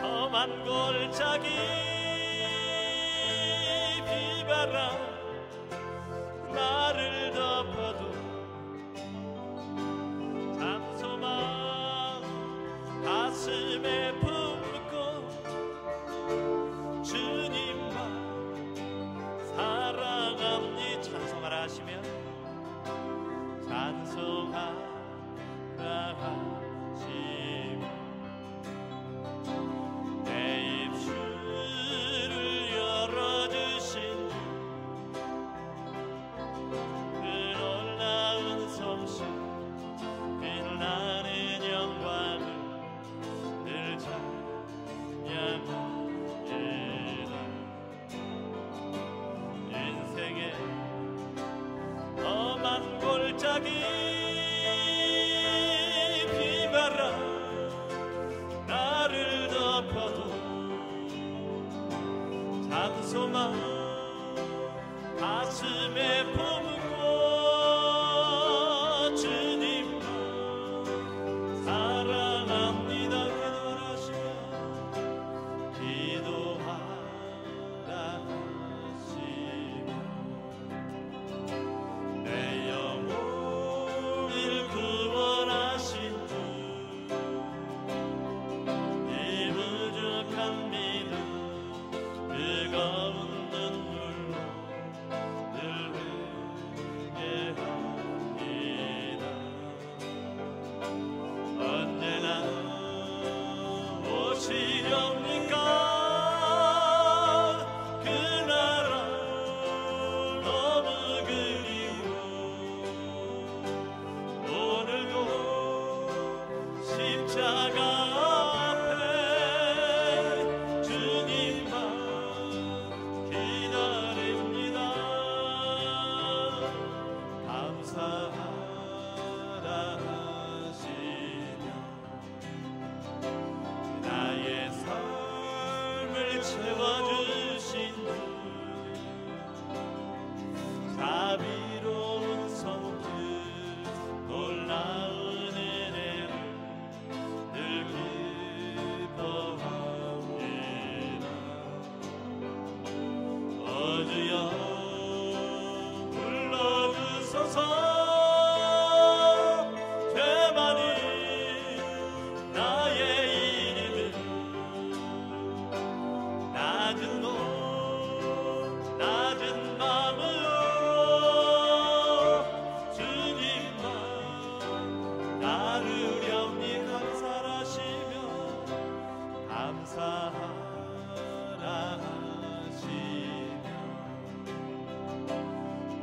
험한 골짜기 비바람 나를 덮어도 잠소만 가슴에 품고 주님만 사랑합니 찬송하라 하시면 찬송하라 하시면 내 입술을 열어주신 그 놀라운 솜씨 빛나는 영광을 늘 찬양하리라. 인생의 험한 골짜기 비바람 나를 덮어도 찬송만 가슴에 품고 주님만 사랑합니다. 기도하라 하시며 내 영혼을 구원하신 주 이 부족한 믿음 뜨거운 눈물로 늘 회개합니다. 언제나 오시렵니까? 그 나라 너무 그리워 오늘도 십자가 앞에 주님만 기다립니다. 감사하라 하시며 나의 삶을 채워주신 주 자비로운 손길 놀라운 은혜를 늘 기뻐합니다. 주여 불러주소서. 죄만이 나의 이름을 낮은 곳 낮은 마음으로 주님만 따르렵니다. 감사하시며 감사하라 하시며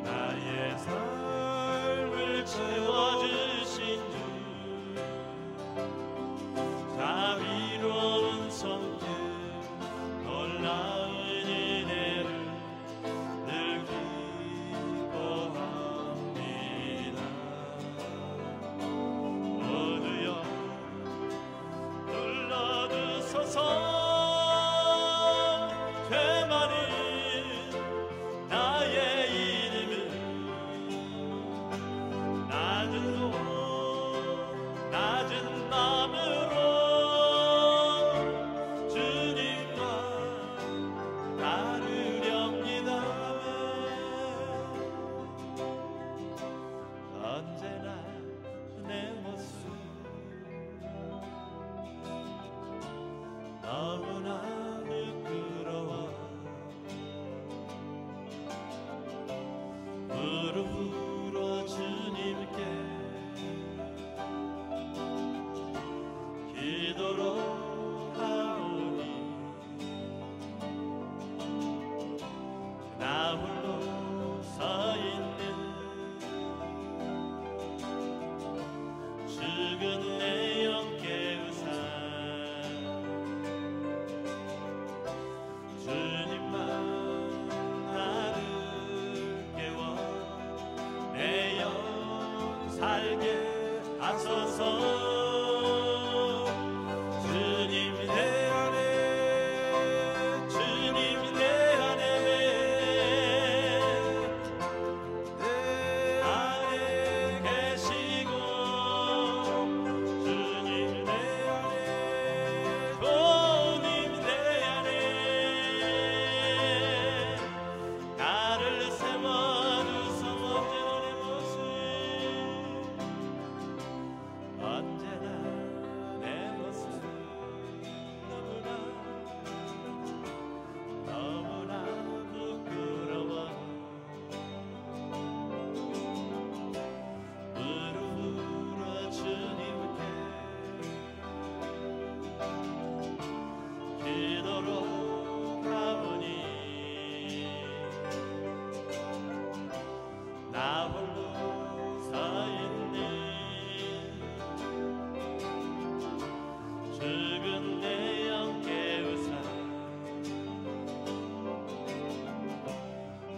나의 삶을 채워주신 주 자비로운 손길 놀라운 은혜를 늘 기뻐합니다. 모두여 불러주소서. 죄 많은 나의 이름을 낮은 곳 낮은 마음으로 주님과 따르렵니다. 언제나 내 모습 너무나 부끄러워 무릎으로 주님께 기도로 하오니 나 홀로 서 있는 죽은 내 영 깨우사 살게 하소서. 주님 내 안에, 주님 내 안에, 내 안에 계시고, 주님 내 안에, 주님 내 안에 나를 세워주소. 언제나 내 모습 너무나 부끄러워. 무릎 꿇어 주님께 기도로 가보니 나 홀로 서 있는 죽은 내 영 깨우사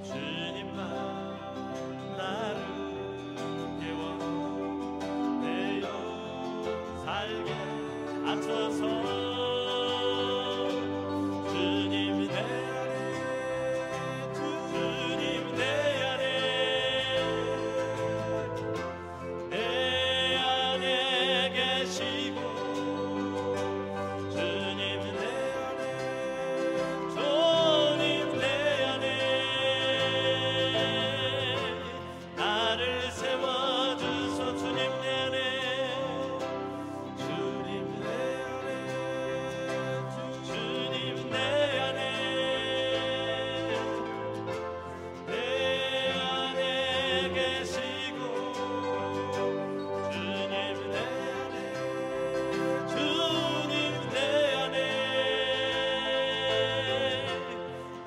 주님만 나를 깨워내어 살게 하소서. 주님 내 안에, 주님 내 안에, 내 안에 계시고, 주님 내 안에, 주님 내 안에 나를 세워주소. 주님 내 안에, 주님 내 안에, 주님 내 안에, 내 안에 계시고, 주님 내 안에, 주님 내 안에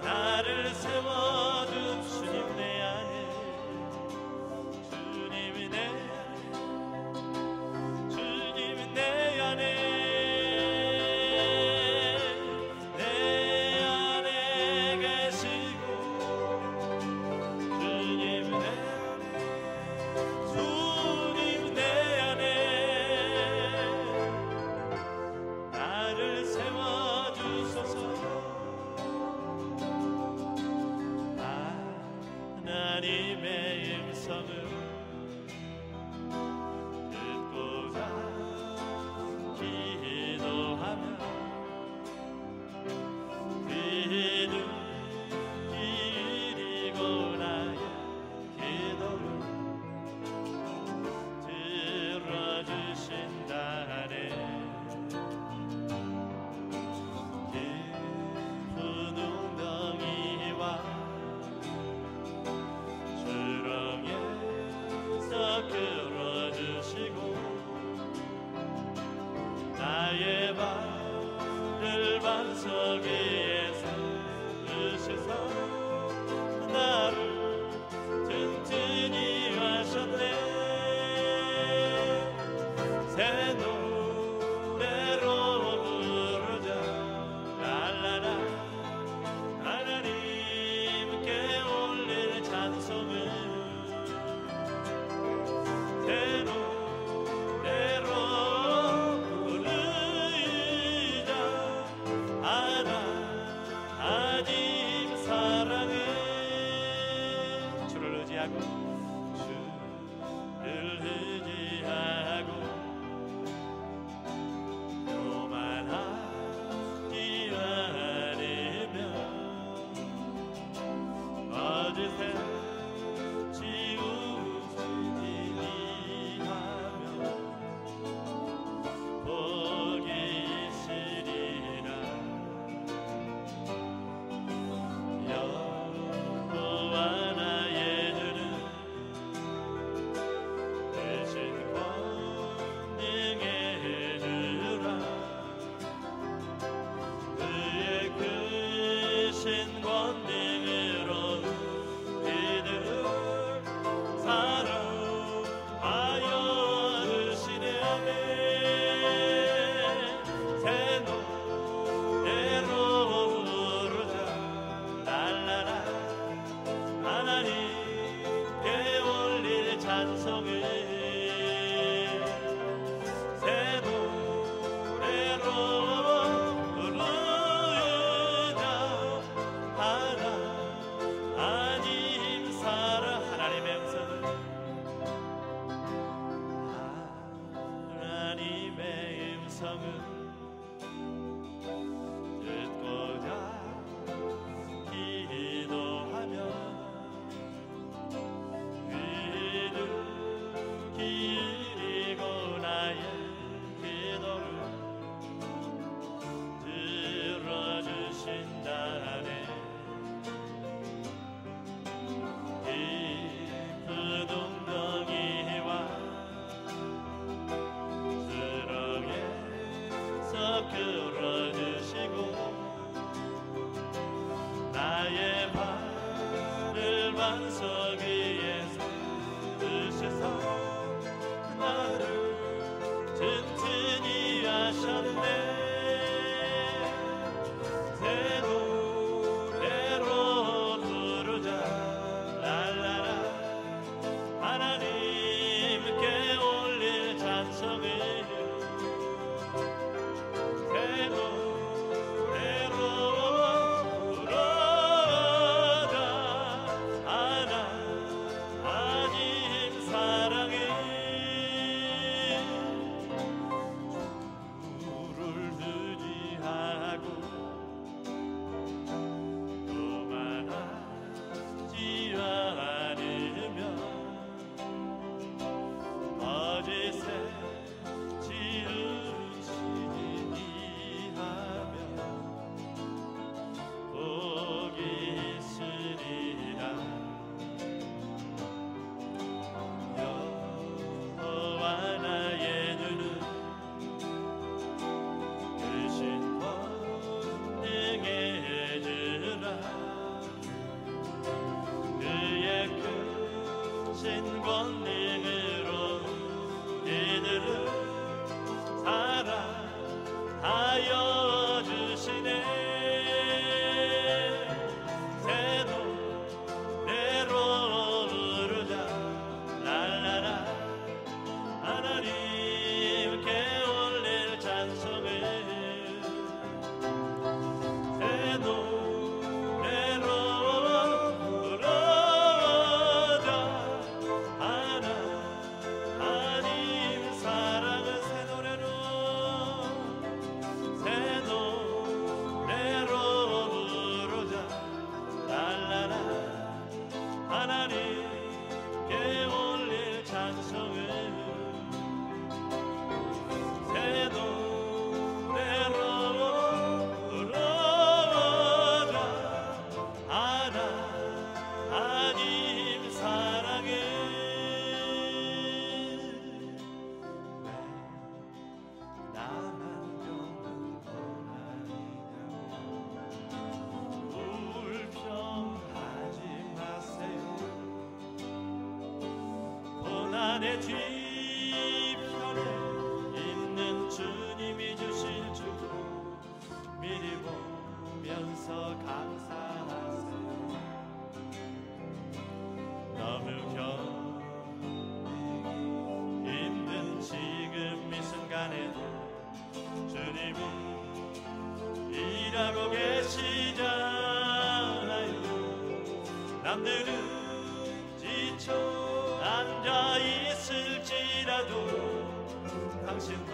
나를 세워준 주님 내 안에, 주님 내 안에, 주님 내 안에, 내 안에 계시고, 주님 내 안에, 주님 내 안에 나를 세워주소서. 하나님의 음성을 듣고자 기도하며 그는 기리고 나의 기도를 들어주신다네. 깊은 웅덩이와 주렁에서 끌어주시고 나의 발을 반석 위에 세우셔서 나를 튼튼히 하셨네. 새 노래로 부르자 랄라라. 하나님께 올릴 찬송을 새 노래로 부르자. 하나님 사랑해. 주를 의지하고, 주를 의지하고 교만하지 않으며 거짓에 치우치지 하며 복이 있으리라. 여호와 나의 주는 대신 권능의 주라. 그의 크신 권능으로 반석 위에서 으셔서 나를 튼튼히 하셨네. 새 노래로 부르자 랄라라. 하나님께 올릴 찬송을 새 노래로 부르자. 하나님 사랑해. 주를 의지하고 교만하지 않으며 거짓에 지으시니 하며 복이 있으리라. 여호와 나의 눈은 크신 권능의 주라. 그의 크신 권능으로 이들을 사랑하여 주시네. 새 노래로 부르자 랄라라. 하나님께 올릴 찬송을 새 노래로 부르자. 하나님 사랑은 새 노래로 부르자 랄라라. 하나님께 올릴 찬송을 새 노래로 부르자. 하나님 사랑해. 왜 나만 병든 고난이냐고 불평하지 마세요. 고난의 뒤편에 있는 주님이 주실 줄 미리 보면서 감사하세요. 너무 견디기 힘든 지금 이 순간에도 주님이 일하고 계시잖아요. 남들은 지쳐 앉아 있을지라도 당신만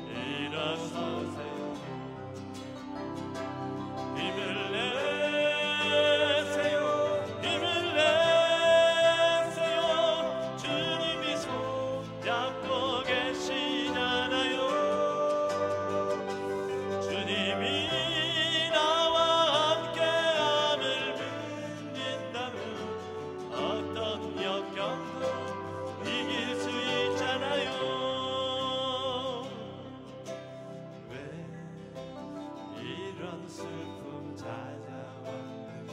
일어서세요. 힘을 내세요. 힘을 내세요. 주님이 손잡고 계시잖아요. 주님이 나와 함께함을 믿는다면 어떤 역경도 이길 수 있잖아요. 왜 이런 슬픔 찾아왔는지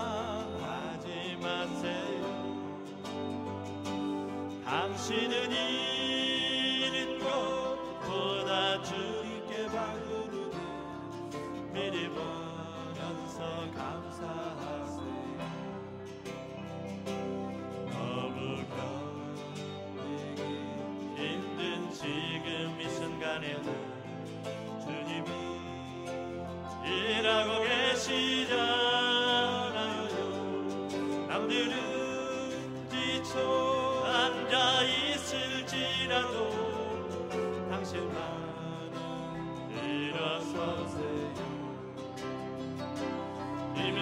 원망하지 마세요. 당신은 잃은 것보다 주님께 바르르게 미리 보면서 감사하세요. 너무 견디기 힘든 지금 이 순간에도 주님이 일하고 계시잖아요. 남들은 지쳐 앉아 있을지라도 당신만은 일어서세요. 힘을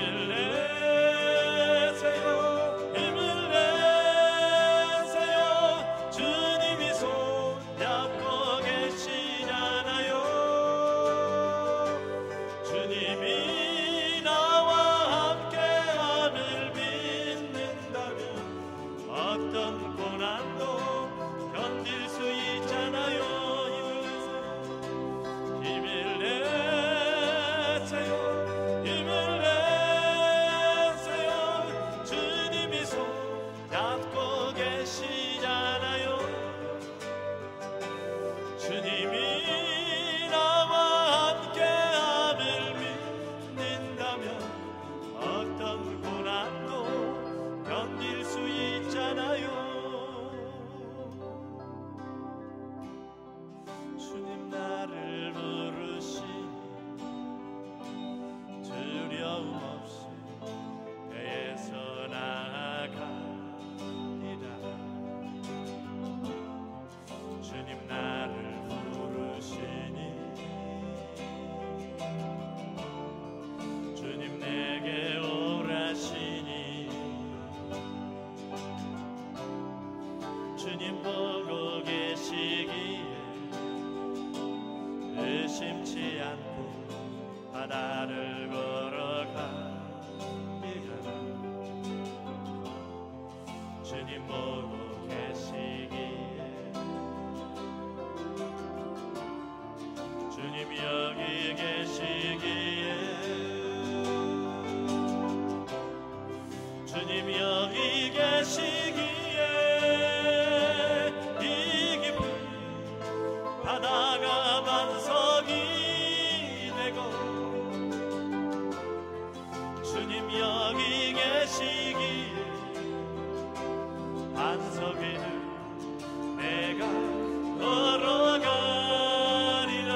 내세요. 힘을 내세요. 주님이 손잡고 계시잖아요. 주님이 나와 함께함을 믿는다면 어떤 고난도 견딜 수 있잖아요. 힘을 내세요. 힘을 내세요. 바다를 걸어가리라. 주님 보고 계시기에 주님 여기 계시기에 주님 여기 계시기에 이 깊은 바다가 반석이 되고 주님 여기 계시기에 반석 위를 내가 걸어가리라.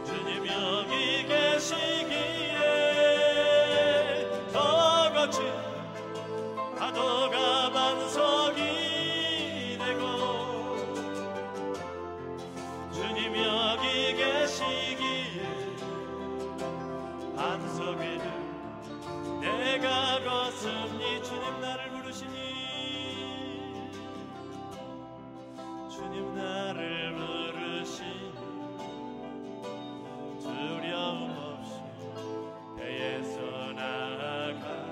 주님 여기 계시기에 더 거친 파도가 반석이 되고 주님 여기 계시기에 반석 위를 내가 걷으니 주님 나를 부르시니 주님 나를 부르시니 두려움 없이 배에서 나아가리라.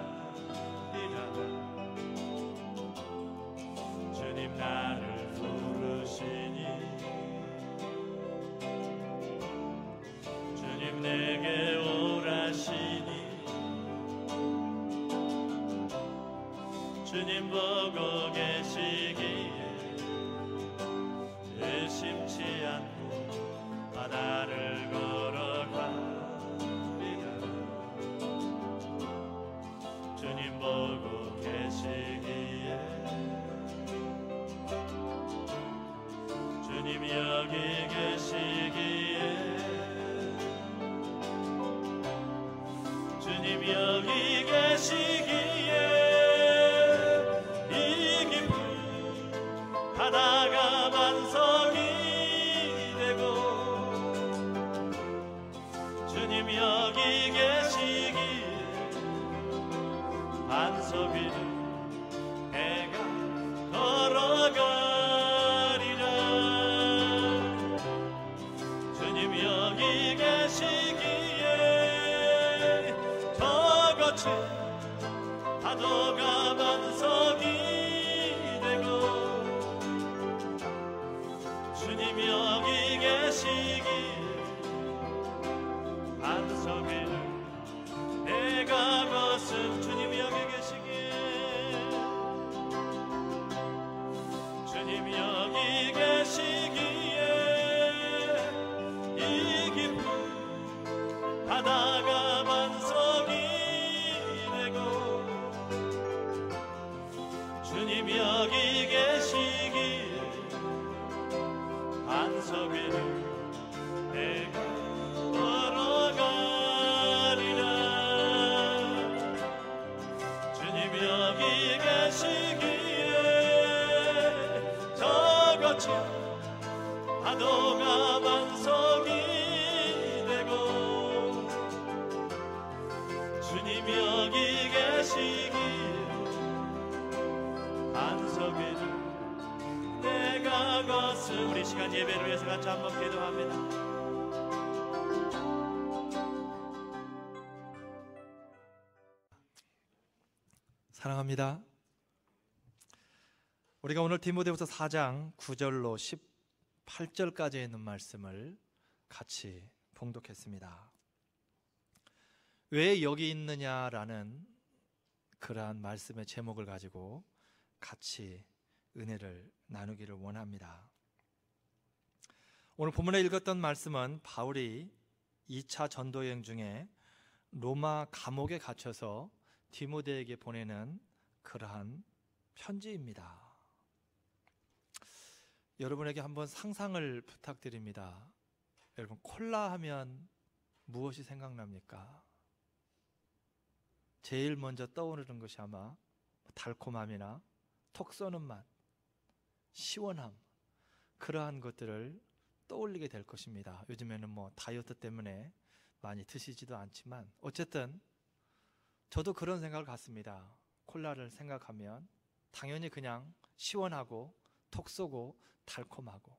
주님 나를 부르시니 주님 내게 오라시니 주님 보고 계시기에 의심치 않고 바다를 걸어가리라. 주님 보고 계시기에 주님 여기 계시기에 주님 여기 계시기에 바다가 반석이 되고 주님 여기 계시기에 반석 위를 내가 걸어가리라. 주님 여기 계시기에 더 거친 파도가 반석이 주님 여기 계시기에 반석 위를 내가 걷음. 주님 여기 계시기에 주님 여기 계시기에 이 깊은 바다가 반석이 되고 주님 여기 계시기에 반석 위를 내가 걸어가리라. 주님 여기 계시기에 더 거친 파도가 반석이 되고 주님 여기 계시기에 반석 위를 내가 걷음. 우리 시간 예배를 위해서 같이 한번 기도합니다. 사랑합니다. 우리가 오늘 디모데후서 4장 9절로 18절까지 있는 말씀을 같이 봉독했습니다. 왜 여기 있느냐라는 그러한 말씀의 제목을 가지고 같이 은혜를 나누기를 원합니다. 오늘 본문에 읽었던 말씀은 바울이 2차 전도여행 중에 로마 감옥에 갇혀서 디모데에게 보내는 그러한 편지입니다. 여러분에게 한번 상상을 부탁드립니다. 여러분, 콜라 하면 무엇이 생각납니까? 제일 먼저 떠오르는 것이 아마 달콤함이나 톡 쏘는 맛, 시원함, 그러한 것들을 떠올리게 될 것입니다. 요즘에는 뭐 다이어트 때문에 많이 드시지도 않지만 어쨌든 저도 그런 생각을 갖습니다. 콜라를 생각하면 당연히 그냥 시원하고 톡 쏘고 달콤하고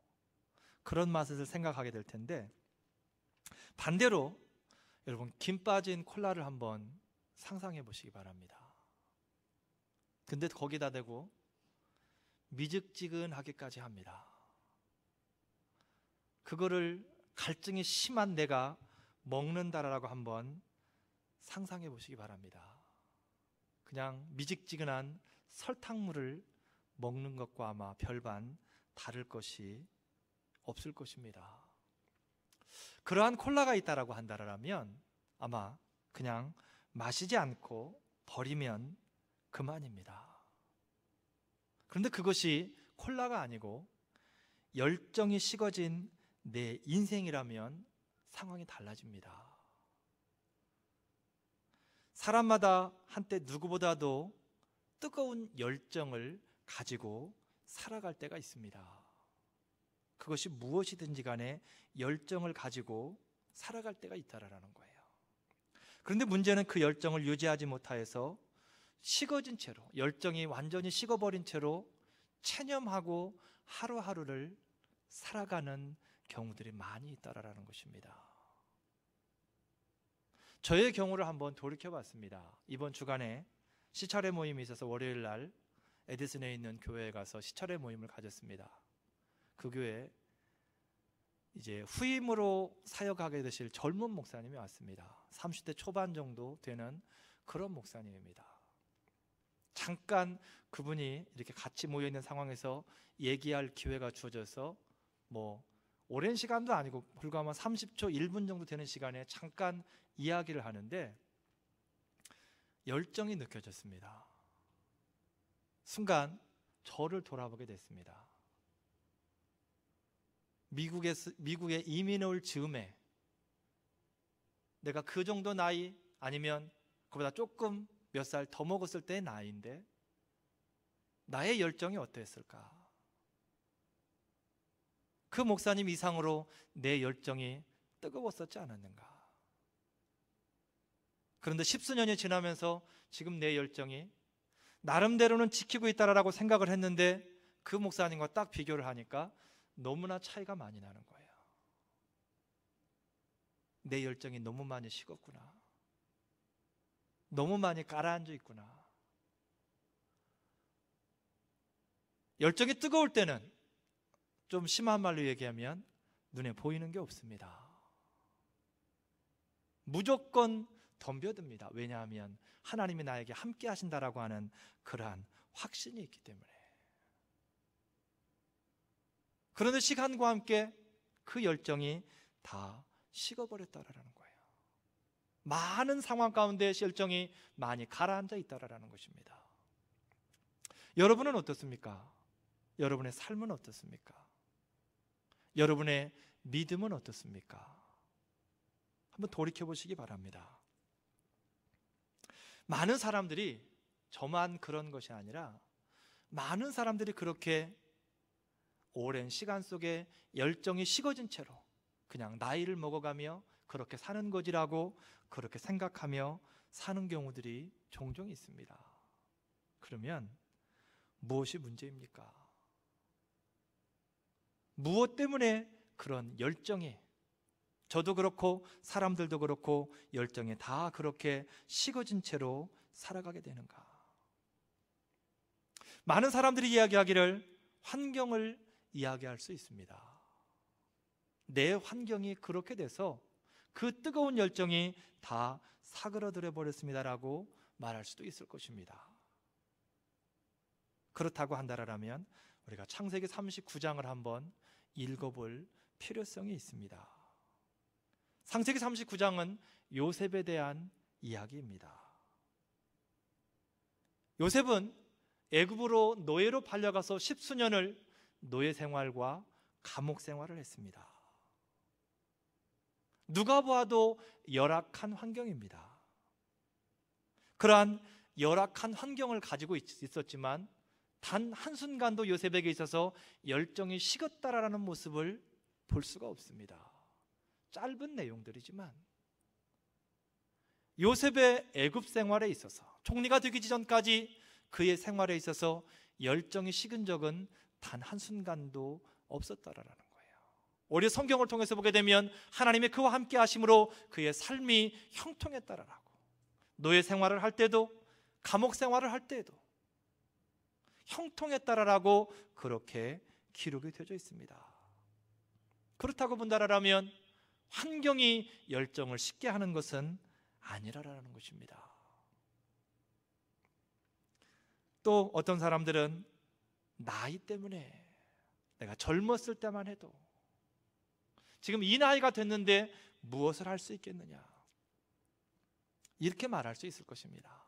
그런 맛을 생각하게 될 텐데, 반대로 여러분 김 빠진 콜라를 한번 상상해 보시기 바랍니다. 근데 거기다 대고 미적지근하기까지 합니다. 그거를 갈증이 심한 내가 먹는다라고 한번 상상해 보시기 바랍니다. 그냥 미적지근한 설탕물을 먹는 것과 아마 별반 다를 것이 없을 것입니다. 그러한 콜라가 있다라고 한다라면 아마 그냥 마시지 않고 버리면 그만입니다. 그런데 그것이 콜라가 아니고 열정이 식어진 내 인생이라면 상황이 달라집니다. 사람마다 한때 누구보다도 뜨거운 열정을 가지고 살아갈 때가 있습니다. 그것이 무엇이든지 간에 열정을 가지고 살아갈 때가 있다라는 거예요. 그런데 문제는 그 열정을 유지하지 못하여서 식어진 채로, 열정이 완전히 식어버린 채로 체념하고 하루하루를 살아가는 경우들이 많이 있다라는 것입니다. 저의 경우를 한번 돌이켜봤습니다. 이번 주간에 시찰회 모임이 있어서 월요일 날 에디슨에 있는 교회에 가서 시찰회 모임을 가졌습니다. 그 교회에 이제 후임으로 사역하게 되실 젊은 목사님이 왔습니다. 30대 초반 정도 되는 그런 목사님입니다. 잠깐 그분이 이렇게 같이 모여있는 상황에서 얘기할 기회가 주어져서 뭐 오랜 시간도 아니고 불과 30초, 1분 정도 되는 시간에 잠깐 이야기를 하는데 열정이 느껴졌습니다. 순간 저를 돌아보게 됐습니다. 미국에 이민 올 즈음에 내가 그 정도 나이 아니면 그보다 조금 몇 살 더 먹었을 때의 나이인데 나의 열정이 어떠했을까? 그 목사님 이상으로 내 열정이 뜨거웠었지 않았는가? 그런데 10수년이 지나면서 지금 내 열정이 나름대로는 지키고 있다라고 생각을 했는데 그 목사님과 딱 비교를 하니까 너무나 차이가 많이 나는 거예요. 내 열정이 너무 많이 식었구나. 너무 많이 가라앉아 있구나. 열정이 뜨거울 때는 좀 심한 말로 얘기하면 눈에 보이는 게 없습니다. 무조건 덤벼듭니다. 왜냐하면 하나님이 나에게 함께 하신다라고 하는 그러한 확신이 있기 때문에. 그런데 시간과 함께 그 열정이 다 식어버렸다라는 거예요. 많은 상황 가운데 열정이 많이 가라앉아 있다라는 것입니다. 여러분은 어떻습니까? 여러분의 삶은 어떻습니까? 여러분의 믿음은 어떻습니까? 한번 돌이켜보시기 바랍니다. 많은 사람들이, 저만 그런 것이 아니라 많은 사람들이 그렇게 오랜 시간 속에 열정이 식어진 채로 그냥 나이를 먹어가며 그렇게 사는 거지라고 그렇게 생각하며 사는 경우들이 종종 있습니다. 그러면 무엇이 문제입니까? 무엇 때문에 그런 열정이, 저도 그렇고 사람들도 그렇고 열정이 다 그렇게 식어진 채로 살아가게 되는가? 많은 사람들이 이야기하기를 환경을 이야기할 수 있습니다. 내 환경이 그렇게 돼서 그 뜨거운 열정이 다 사그러들어 버렸습니다라고 말할 수도 있을 것입니다. 그렇다고 한다라면 우리가 창세기 39장을 한번 읽어볼 필요성이 있습니다. 창세기 39장은 요셉에 대한 이야기입니다. 요셉은 애굽으로 노예로 팔려가서 10수년을 노예 생활과 감옥 생활을 했습니다. 누가 보아도 열악한 환경입니다. 그러한 열악한 환경을 가지고 있었지만 단 한순간도 요셉에게 있어서 열정이 식었다라는 모습을 볼 수가 없습니다. 짧은 내용들이지만 요셉의 애굽 생활에 있어서, 총리가 되기 전까지 그의 생활에 있어서 열정이 식은 적은 단 한순간도 없었다라는 거예요. 오히려 성경을 통해서 보게 되면 하나님의 그와 함께 하심으로 그의 삶이 형통했다라고, 노예 생활을 할 때도 감옥 생활을 할 때에도 형통했다라고 그렇게 기록이 되어져 있습니다. 그렇다고 본다라면 환경이 열정을 식게 하는 것은 아니라라는 것입니다. 또 어떤 사람들은 나이 때문에, 내가 젊었을 때만 해도, 지금 이 나이가 됐는데 무엇을 할 수 있겠느냐, 이렇게 말할 수 있을 것입니다.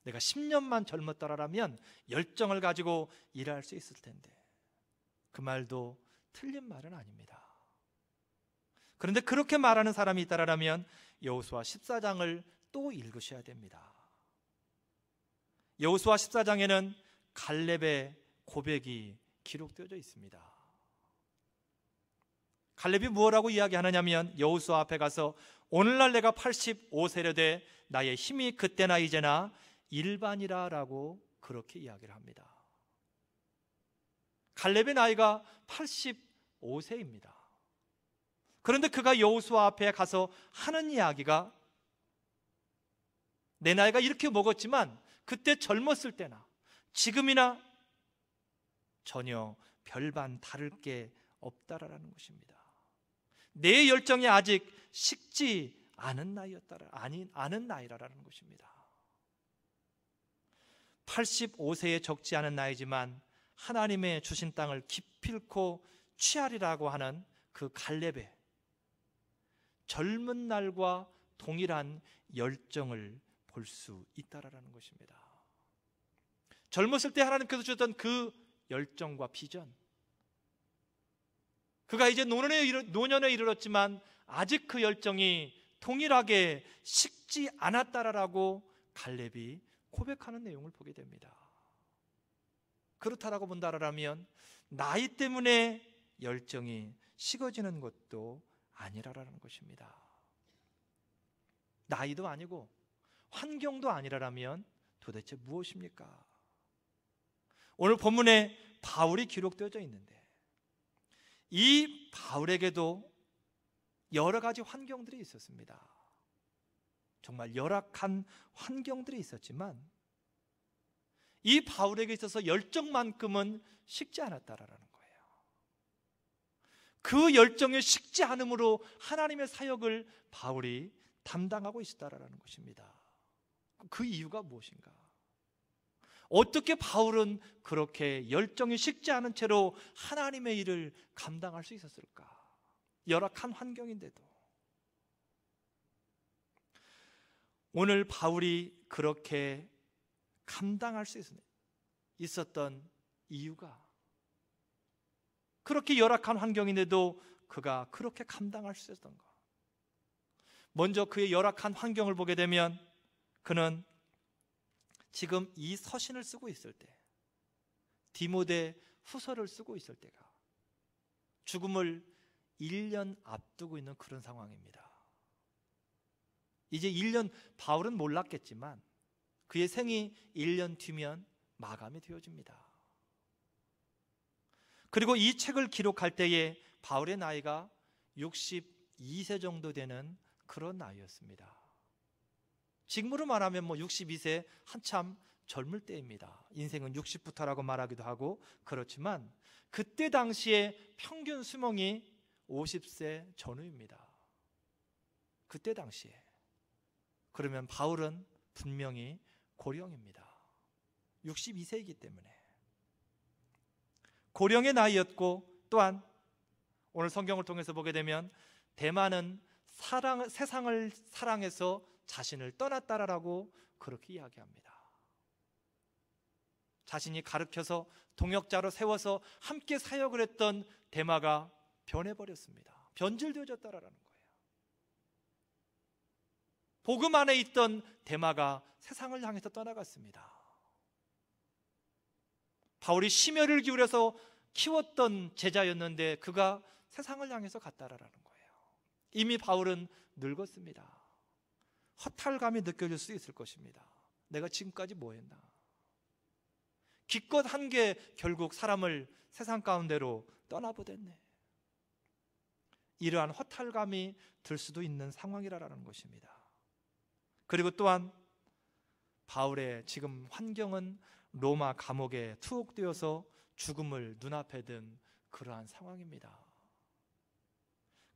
내가 10년만 젊었더라면 열정을 가지고 일할 수 있을 텐데, 그 말도 틀린 말은 아닙니다. 그런데 그렇게 말하는 사람이 있다라면 여호수아 14장을 또 읽으셔야 됩니다. 여호수아 14장에는 갈렙의 고백이 기록되어져 있습니다. 갈렙이 무엇라고 이야기하느냐면, 여호수아 앞에 가서 오늘날 내가 85세려 돼 나의 힘이 그때나 이제나 일반이라 라고 그렇게 이야기를 합니다. 갈렙의 나이가 85세입니다. 그런데 그가 여호수아 앞에 가서 하는 이야기가, 내 나이가 이렇게 먹었지만 그때 젊었을 때나 지금이나 전혀 별반 다를 게 없다라는 것입니다. 내 열정이 아직 식지 않은 나이라는 것입니다. 85세에 적지 않은 나이지만 하나님의 주신 땅을 기필코 취하리라고 하는 그 갈렙의 젊은 날과 동일한 열정을 볼 수 있다라는 것입니다. 젊었을 때 하나님께서 주셨던 그 열정과 비전, 그가 이제 노년에 이르렀지만 아직 그 열정이 동일하게 식지 않았다라고 갈렙이 고백하는 내용을 보게 됩니다. 그렇다라고 본다라면 나이 때문에 열정이 식어지는 것도 아니라라는 것입니다. 나이도 아니고 환경도 아니라면 도대체 무엇입니까? 오늘 본문에 바울이 기록되어져 있는데, 이 바울에게도 여러 가지 환경들이 있었습니다. 정말 열악한 환경들이 있었지만 이 바울에게 있어서 열정만큼은 식지 않았다라는 거예요. 그 열정에 식지 않음으로 하나님의 사역을 바울이 담당하고 있었다라는 것입니다. 그 이유가 무엇인가? 어떻게 바울은 그렇게 열정이 식지 않은 채로 하나님의 일을 감당할 수 있었을까? 열악한 환경인데도. 오늘 바울이 그렇게 감당할 수 있었던 이유가, 그렇게 열악한 환경인데도 그가 그렇게 감당할 수 있었던 것. 먼저 그의 열악한 환경을 보게 되면 그는 지금 이 서신을 쓰고 있을 때, 디모데 후서를 쓰고 있을 때가 죽음을 1년 앞두고 있는 그런 상황입니다. 이제 1년, 바울은 몰랐겠지만 그의 생이 1년 뒤면 마감이 되어집니다. 그리고 이 책을 기록할 때에 바울의 나이가 62세 정도 되는 그런 나이였습니다. 지금으로 말하면 62세 한참 젊을 때입니다. 인생은 60부터라고 말하기도 하고 그렇지만 그때 당시에 평균 수명이 50세 전후입니다. 그때 당시에. 그러면 바울은 분명히 고령입니다. 62세이기 때문에. 고령의 나이였고, 또한 오늘 성경을 통해서 보게 되면 대만은 세상을 사랑해서 자신을 떠났다라고 그렇게 이야기합니다. 자신이 가르쳐서 동역자로 세워서 함께 사역을 했던 대마가 변해버렸습니다. 변질되어졌다라는 거예요. 복음 안에 있던 대마가 세상을 향해서 떠나갔습니다. 바울이 심혈을 기울여서 키웠던 제자였는데 그가 세상을 향해서 갔다라는 거예요. 이미 바울은 늙었습니다. 허탈감이 느껴질 수 있을 것입니다. 내가 지금까지 뭐 했나? 기껏 한 게 결국 사람을 세상 가운데로 떠나보냈네. 이러한 허탈감이 들 수도 있는 상황이라는 것입니다. 그리고 또한 바울의 지금 환경은 로마 감옥에 투옥되어서 죽음을 눈앞에 둔 그러한 상황입니다.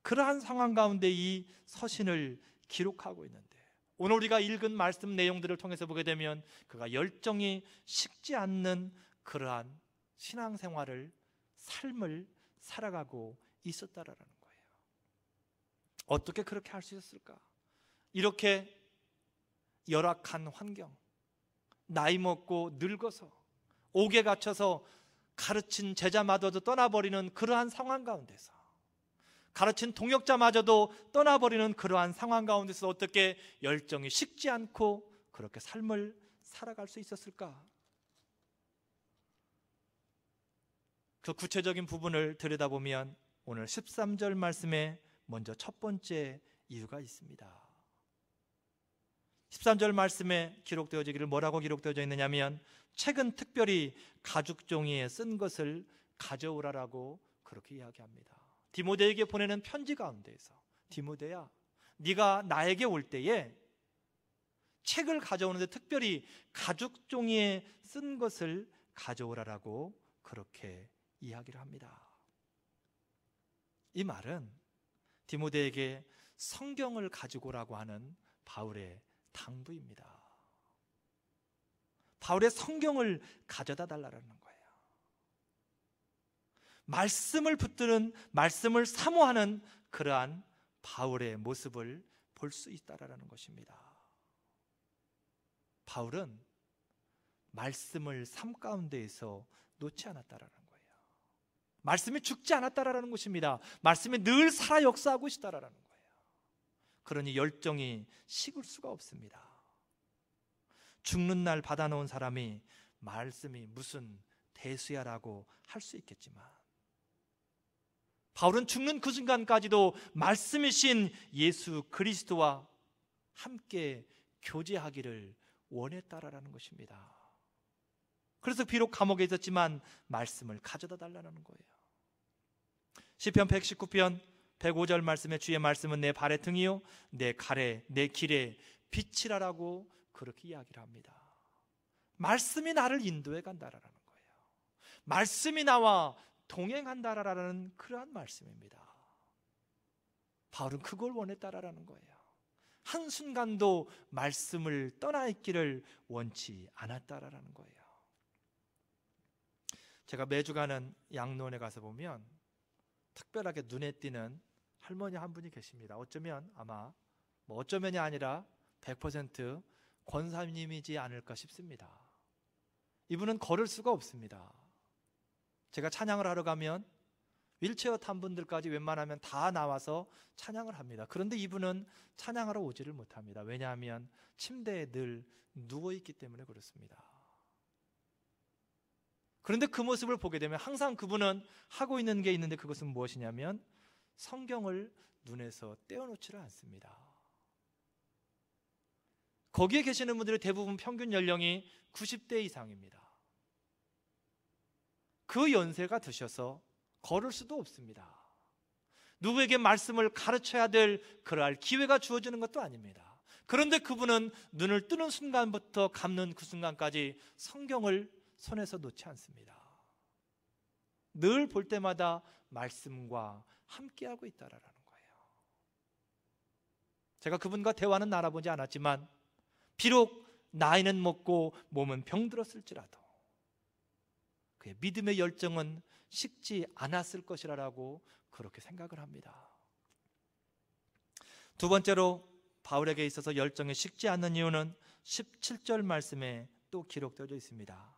그러한 상황 가운데 이 서신을 기록하고 있는데, 오늘 우리가 읽은 말씀 내용들을 통해서 보게 되면 그가 열정이 식지 않는 그러한 신앙생활을, 삶을 살아가고 있었다라는 거예요. 어떻게 그렇게 할 수 있었을까? 이렇게 열악한 환경, 나이 먹고 늙어서 옥에 갇혀서 가르친 제자마저도 떠나버리는 그러한 상황 가운데서, 가르친 동역자마저도 떠나버리는 그러한 상황 가운데서 어떻게 열정이 식지 않고 그렇게 삶을 살아갈 수 있었을까? 그 구체적인 부분을 들여다보면 오늘 13절 말씀에 먼저 첫 번째 이유가 있습니다. 13절 말씀에 기록되어지기를 뭐라고 기록되어져 있느냐면, 책은 특별히 가죽 종이에 쓴 것을 가져오라라고 그렇게 이야기합니다. 디모데에게 보내는 편지 가운데에서, 디모데야, 네가 나에게 올 때에 책을 가져오는데 특별히 가죽 종이에 쓴 것을 가져오라라고 그렇게 이야기를 합니다. 이 말은 디모데에게 성경을 가지고 오라고 하는 바울의 당부입니다. 바울의 성경을 가져다 달라는 거예요. 말씀을 붙드는, 말씀을 사모하는 그러한 바울의 모습을 볼 수 있다라는 것입니다. 바울은 말씀을 삶 가운데에서 놓지 않았다라는 거예요. 말씀이 죽지 않았다라는 것입니다. 말씀이 늘 살아 역사하고 있다라는 거예요. 그러니 열정이 식을 수가 없습니다. 죽는 날 받아놓은 사람이 말씀이 무슨 대수야라고 할 수 있겠지만, 바울은 죽는 그 순간까지도 말씀이신 예수 그리스도와 함께 교제하기를 원했다라는 것입니다. 그래서 비록 감옥에 있었지만 말씀을 가져다 달라는 거예요. 시편 119편 105절 말씀에 주의 말씀은 내 발의 등이요 내 칼에 내 길에 빛이라라고 그렇게 이야기를 합니다. 말씀이 나를 인도해 간다라는 거예요. 말씀이 나와 동행한다라는 그러한 말씀입니다. 바울은 그걸 원했다라는 거예요. 한순간도 말씀을 떠나 있기를 원치 않았다라는 거예요. 제가 매주 가는 양로원에 가서 보면 특별하게 눈에 띄는 할머니 한 분이 계십니다. 어쩌면 아마 어쩌면이 아니라 100% 권사님이지 않을까 싶습니다. 이분은 걸을 수가 없습니다. 제가 찬양을 하러 가면 휠체어 탄 분들까지 웬만하면 다 나와서 찬양을 합니다. 그런데 이분은 찬양하러 오지를 못합니다. 왜냐하면 침대에 늘 누워있기 때문에 그렇습니다. 그런데 그 모습을 보게 되면 항상 그분은 하고 있는 게 있는데, 그것은 무엇이냐면 성경을 눈에서 떼어놓지를 않습니다. 거기에 계시는 분들의 대부분 평균 연령이 90대 이상입니다. 그 연세가 드셔서 걸을 수도 없습니다. 누구에게 말씀을 가르쳐야 될 그럴 기회가 주어지는 것도 아닙니다. 그런데 그분은 눈을 뜨는 순간부터 감는 그 순간까지 성경을 손에서 놓지 않습니다. 늘 볼 때마다 말씀과 함께하고 있다라는 거예요. 제가 그분과 대화는 나눠보지 않았지만 비록 나이는 먹고 몸은 병들었을지라도 그의 믿음의 열정은 식지 않았을 것이라고 그렇게 생각을 합니다. 두 번째로 바울에게 있어서 열정이 식지 않는 이유는 17절 말씀에 또 기록되어 있습니다.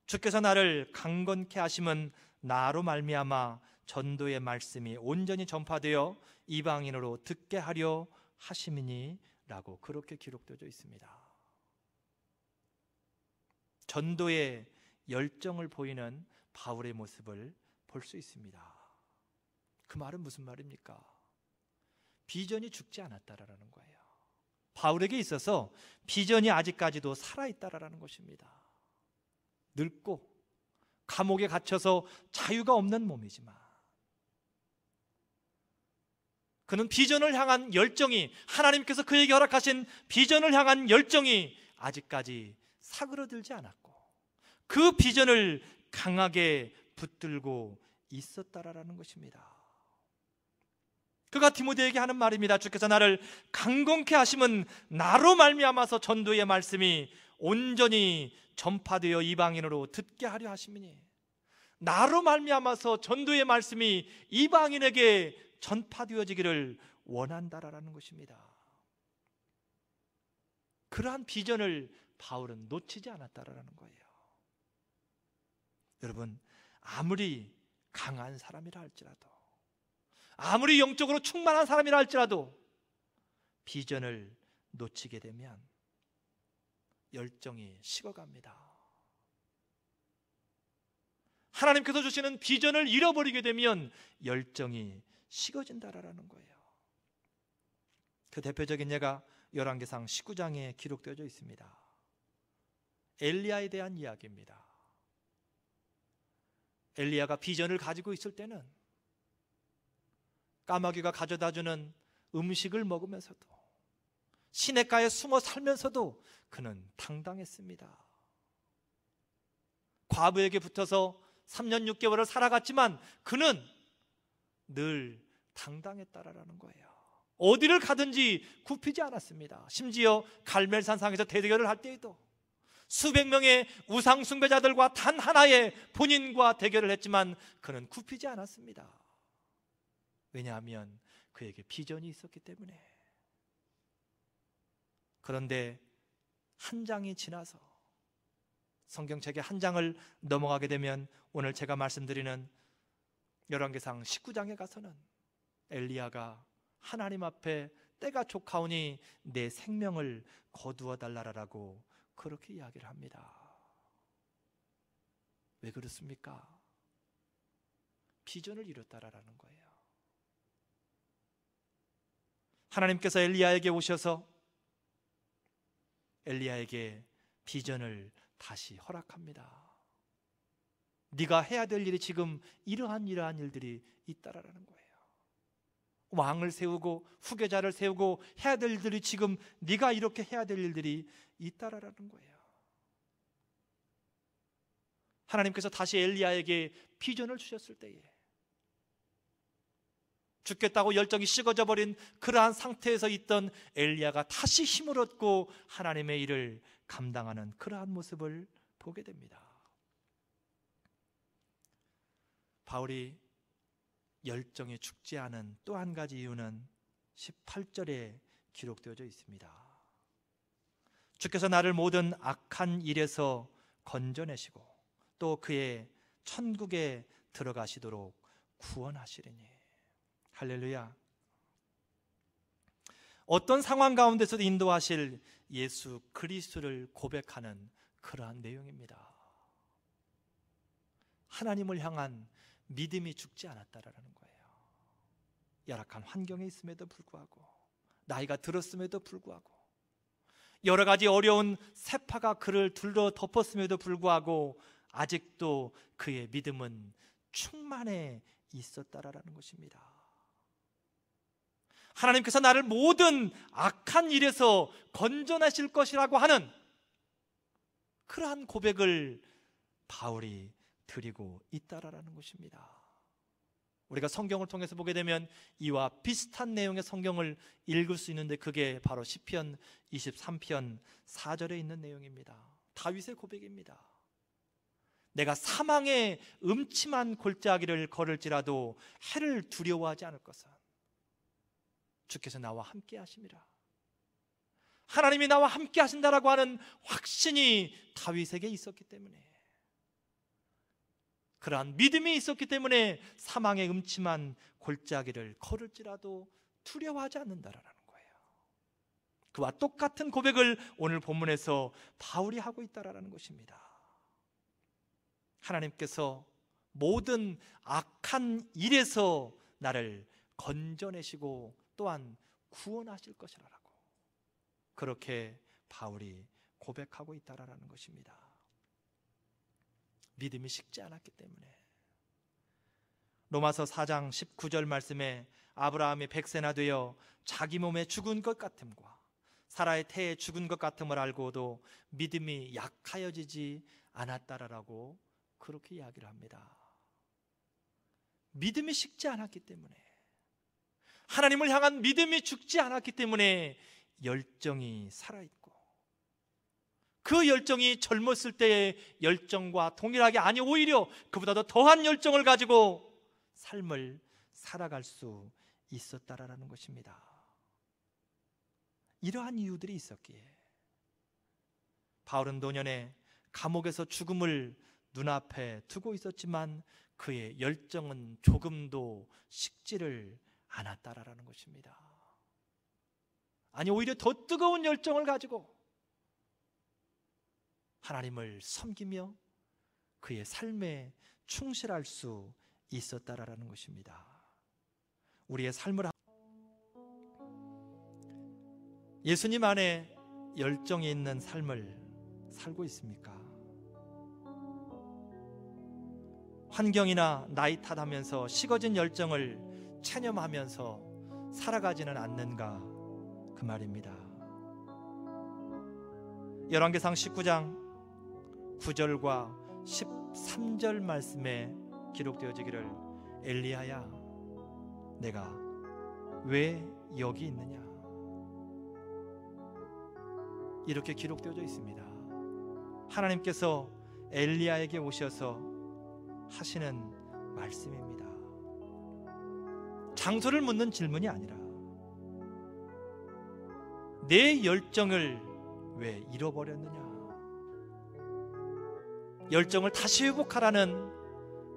주께서 나를 강건케 하심은 나로 말미암아 전도의 말씀이 온전히 전파되어 이방인으로 듣게 하려 하심이니 라고 그렇게 기록되어 있습니다. 전도의 열정을 보이는 바울의 모습을 볼 수 있습니다. 그 말은 무슨 말입니까? 비전이 죽지 않았다라는 거예요. 바울에게 있어서 비전이 아직까지도 살아있다라는 것입니다. 늙고 감옥에 갇혀서 자유가 없는 몸이지만 그는 비전을 향한 열정이, 하나님께서 그에게 허락하신 비전을 향한 열정이 아직까지 사그러들지 않았고 그 비전을 강하게 붙들고 있었다라는 것입니다. 그가 디모데에게 하는 말입니다. 주께서 나를 강건케 하심은 나로 말미암아서 전도의 말씀이 온전히 전파되어 이방인으로 듣게 하려 하심이니, 나로 말미암아서 전도의 말씀이 이방인에게 전파되어지기를 원한다라는 것입니다. 그러한 비전을 바울은 놓치지 않았다라는 거예요. 여러분, 아무리 강한 사람이라 할지라도, 아무리 영적으로 충만한 사람이라 할지라도 비전을 놓치게 되면 열정이 식어갑니다. 하나님께서 주시는 비전을 잃어버리게 되면 열정이 식어진다라는 거예요. 그 대표적인 예가 열왕기상 19장에 기록되어 있습니다. 엘리야에 대한 이야기입니다. 엘리야가 비전을 가지고 있을 때는 까마귀가 가져다주는 음식을 먹으면서도, 시냇가에 숨어 살면서도 그는 당당했습니다. 과부에게 붙어서 3년 6개월을 살아갔지만 그는 늘 당당했다라는 거예요. 어디를 가든지 굽히지 않았습니다. 심지어 갈멜산상에서 대대결을 할 때에도 수백 명의 우상 숭배자들과 단 하나의 본인과 대결을 했지만 그는 굽히지 않았습니다. 왜냐하면 그에게 비전이 있었기 때문에. 그런데 한 장이 지나서, 성경책의 한 장을 넘어가게 되면 오늘 제가 말씀드리는 열왕기상 19장에 가서는 엘리야가 하나님 앞에 때가 촉하오니 내 생명을 거두어 달라라고 그렇게 이야기를 합니다. 왜 그렇습니까? 비전을 이뤘다라는 거예요. 하나님께서 엘리야에게 오셔서 엘리야에게 비전을 다시 허락합니다. 네가 해야 될 일이 지금 이러한 일들이 있다라는 거예요. 왕을 세우고 후계자를 세우고 해야 될 일들이 지금 네가 이렇게 해야 될 일들이 있다라는 거예요. 하나님께서 다시 엘리야에게 비전을 주셨을 때에 죽겠다고 열정이 식어져 버린 그러한 상태에서 있던 엘리야가 다시 힘을 얻고 하나님의 일을 감당하는 그러한 모습을 보게 됩니다. 바울이 열정이 죽지 않은 또 한 가지 이유는 18절에 기록되어져 있습니다. 주께서 나를 모든 악한 일에서 건져내시고 또 그의 천국에 들어가시도록 구원하시리니. 할렐루야. 어떤 상황 가운데서도 인도하실 예수 그리스도를 고백하는 그러한 내용입니다. 하나님을 향한 믿음이 죽지 않았다라는 거예요. 열악한 환경에 있음에도 불구하고, 나이가 들었음에도 불구하고, 여러 가지 어려운 세파가 그를 둘러 덮었음에도 불구하고 아직도 그의 믿음은 충만해 있었다라는 것입니다. 하나님께서 나를 모든 악한 일에서 건져내실 것이라고 하는 그러한 고백을 바울이 드리고 있다라는 것입니다. 우리가 성경을 통해서 보게 되면 이와 비슷한 내용의 성경을 읽을 수 있는데 그게 바로 시편 23편 4절에 있는 내용입니다. 다윗의 고백입니다. 내가 사망의 음침한 골짜기를 걸을지라도 해를 두려워하지 않을 것은 주께서 나와 함께 하심이라. 하나님이 나와 함께 하신다라고 하는 확신이 다윗에게 있었기 때문에, 그러한 믿음이 있었기 때문에 사망의 음침한 골짜기를 걸을지라도 두려워하지 않는다라는 거예요. 그와 똑같은 고백을 오늘 본문에서 바울이 하고 있다라는 것입니다. 하나님께서 모든 악한 일에서 나를 건져내시고 또한 구원하실 것이라고 그렇게 바울이 고백하고 있다라는 것입니다. 믿음이 식지 않았기 때문에, 로마서 4장 19절 말씀에 아브라함이 100세나 되어 자기 몸에 죽은 것 같음과 사라의 태에 죽은 것 같음을 알고도 믿음이 약하여지지 않았다라고 그렇게 이야기를 합니다. 믿음이 식지 않았기 때문에, 하나님을 향한 믿음이 죽지 않았기 때문에 열정이 살아있고, 그 열정이 젊었을 때의 열정과 동일하게, 아니 오히려 그보다도 더한 열정을 가지고 삶을 살아갈 수 있었다라는 것입니다. 이러한 이유들이 있었기에 바울은 노년에 감옥에서 죽음을 눈앞에 두고 있었지만 그의 열정은 조금도 식지를 않았다라는 것입니다. 아니 오히려 더 뜨거운 열정을 가지고 하나님을 섬기며 그의 삶에 충실할 수 있었다라는 것입니다. 우리의 삶을 예수님 안에 열정이 있는 삶을 살고 있습니까? 환경이나 나이 탓하면서 식어진 열정을 체념하면서 살아가지는 않는가, 그 말입니다. 열왕기상 19장 9절과 13절 말씀에 기록되어지기를 엘리야야 내가 왜 여기 있느냐, 이렇게 기록되어져 있습니다. 하나님께서 엘리야에게 오셔서 하시는 말씀입니다. 장소를 묻는 질문이 아니라 내 열정을 왜 잃어버렸느냐, 열정을 다시 회복하라는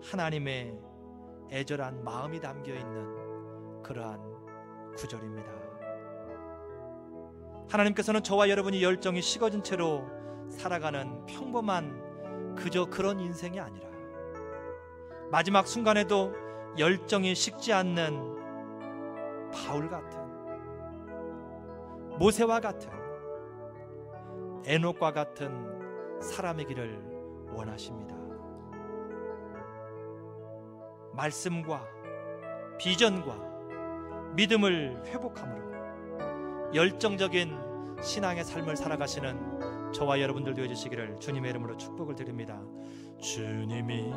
하나님의 애절한 마음이 담겨있는 그러한 구절입니다. 하나님께서는 저와 여러분이 열정이 식어진 채로 살아가는 평범한 그저 그런 인생이 아니라 마지막 순간에도 열정이 식지 않는 바울 같은, 모세와 같은, 에녹과 같은 사람이기를 원하십니다. 말씀과 비전과 믿음을 회복함으로 열정적인 신앙의 삶을 살아가시는 저와 여러분들 되어주시기를 주님의 이름으로 축복을 드립니다. 주님이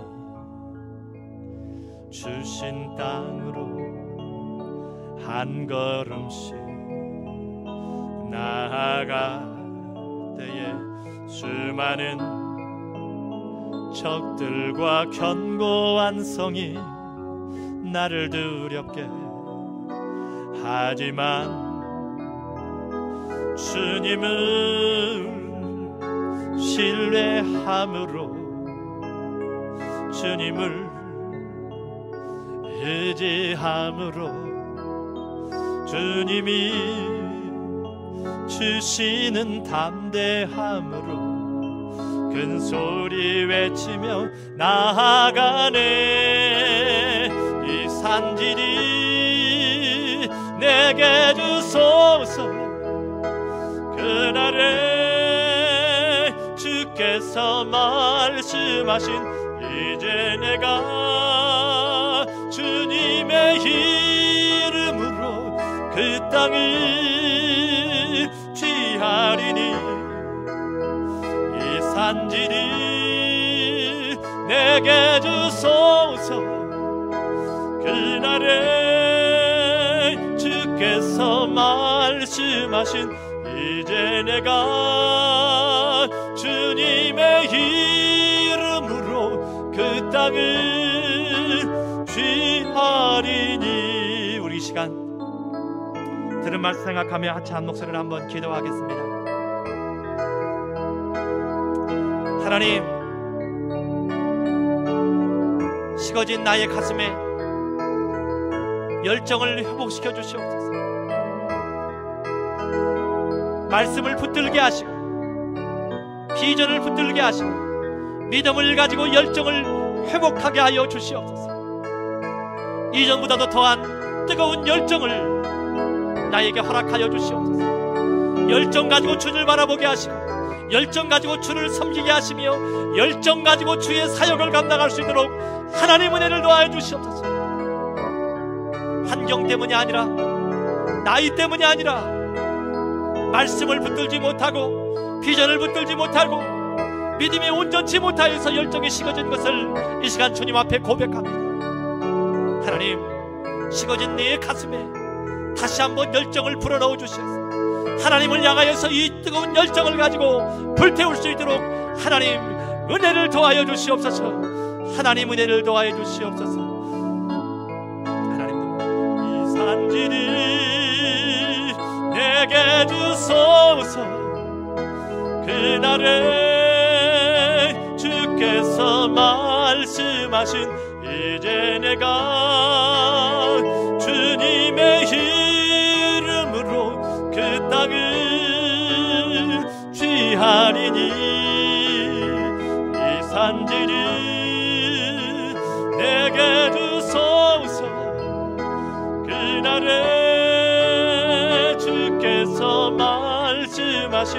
주신 땅으로 한 걸음씩 나아갈 때에 수많은 적들과 견고한 성이 나를 두렵게 하지만 주님을 신뢰함으로 주님을 의지함으로 주님이 주시는 담대함으로 큰 소리 외치며 나아가네. 이 산지리 내게 주소서. 그날에 주께서 말씀하신 이제 내가 주님의 이름으로 그 땅을 취하리니 이 산지리 내게 주소서. 그날에 주께서 말씀하신 이제 내가 주님의 이름으로 그 땅을 취하리니. 우리 시간 들은 말씀 생각하며 하체 한 목소리를 한번 기도하겠습니다. 하나님, 식어진 나의 가슴에 열정을 회복시켜 주시옵소서. 말씀을 붙들게 하시고 비전을 붙들게 하시고 믿음을 가지고 열정을 회복하게 하여 주시옵소서. 이전보다도 더한 뜨거운 열정을 나에게 허락하여 주시옵소서. 열정 가지고 주를 바라보게 하시고 열정 가지고 주를 섬기게 하시며 열정 가지고 주의 사역을 감당할 수 있도록 하나님 은혜를 더하여 주시옵소서. 환경 때문이 아니라, 나이 때문이 아니라, 말씀을 붙들지 못하고 비전을 붙들지 못하고 믿음이 온전치 못하여서 열정이 식어진 것을 이 시간 주님 앞에 고백합니다. 하나님, 식어진 내 가슴에 다시 한번 열정을 불어넣어 주시옵소서. 하나님을 향하여서 이 뜨거운 열정을 가지고 불태울 수 있도록 하나님 은혜를 더하여 주시옵소서. 하나님 은혜를 더하여 주시옵소서. 하나님, 이 산지를 내게 주소서. 그날에 주께서 말씀하신 이제 내가 주님의 이름으로 그 땅을 취하리니 이 산지를 내게 주소서. 그날에 주께서 말씀하신